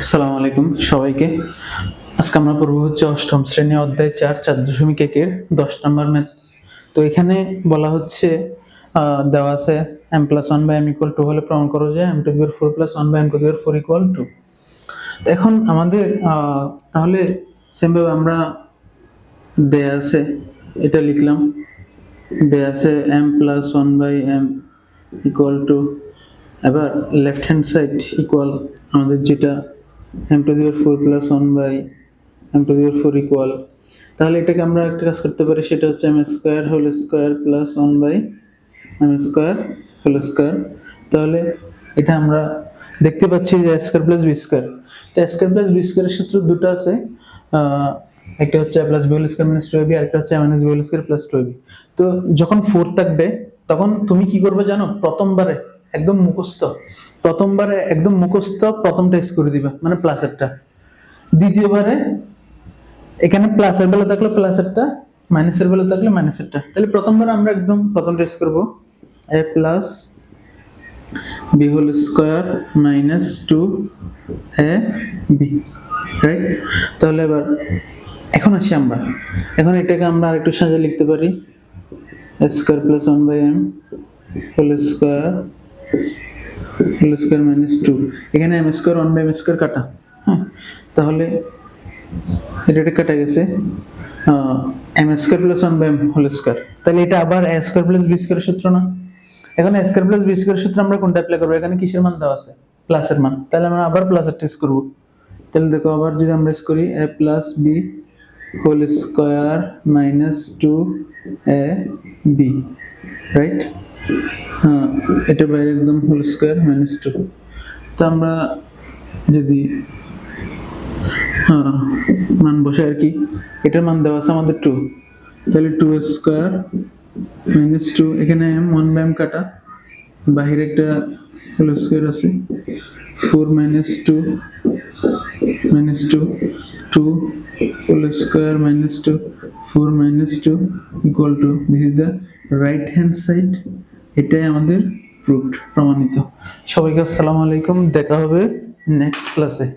আসসালামু আলাইকুম সবাইকে। আজকে আমরা পড়ব হচ্ছে অষ্টম শ্রেণী অধ্যায় 4.1 এর 10 নম্বর ম্যাথ। তো এখানে বলা হচ্ছে দেওয়া আছে m+1/m=2 হলে প্রমাণ করো যে m⁴ +1/m⁴ 2। এখন আমাদের তাহলে সেম ভাবে আমরা দেয়া আছে এটা লিখলাম, দেয়া আছে m+1/m=2, এবার লেফট হ্যান্ড সাইড ইকুয়াল আমাদের যেটা m⁴ +1/m⁴ ইকুয়াল, তাহলে এটাকে আমরা একটা কাজ করতে পারি, সেটা হচ্ছে m² তাহলে এটা আমরা দেখতে পাচ্ছি যে a² + b²। তো a² + b² এর সূত্র দুটো আছে, একটা হচ্ছে a + b² - 2ab, আর একটা হচ্ছে a - b² + 2ab। তো যখন 4 থাকবে তখন তুমি কি করবে জানো, প্রথমবারে একদম মুখস্থ প্রথমটা এস করে দিবা, মানে প্লাসেরটা। দ্বিতীয়বারে এখানে প্লাসের বেলা থাকলে প্লাসেরটা, মাইনাসের বেলা থাকলে মাইনাসেরটা। তাহলে প্রথমবার আমরা একদম প্রথমটা এস করব, a + b² - 2ab, রাইট? তাহলে এখন আসি আমরা, এখন এটাকে আমরা আরেকটু সাজিয়ে লিখতে পারি a² + 1/m² - 2। এখানে m² 1/m² কাটা, হ্যাঁ, তাহলে এটা কাটা গেছে, m² + 1/m²। তাহলে এটা আবার a² + b² সূত্র না? এখন a² + b² সূত্র আমরা কোনটা অ্যাপ্লাই করব? এখানে কিসের মান দেওয়া আছে? প্লাসের মান। তাহলে আমরা আবার প্লাসের টেস্ট করব। তাহলে দেখো আবার যদি আমরা ইউজ করি a + b² - 2ab, রাইট? হ্যাঁ, এটা বাইরে একদম হোল² - 2। তো আমরা যদি মান বসে আর কি, এটার মান দেওয়া আছে আমাদের 2, তাহলে 2² - 2, এখানে m 1/m কাটা, বাহিরে একটা হোল² আছে, 4 - 2 - 2 2 হোল² - 2 4 - 2 equal to, this is the right hand side. এটাই আমাদের প্রমাণিত। সবাইকে আসসালামু আলাইকুম, দেখা হবে নেক্সট ক্লাসে।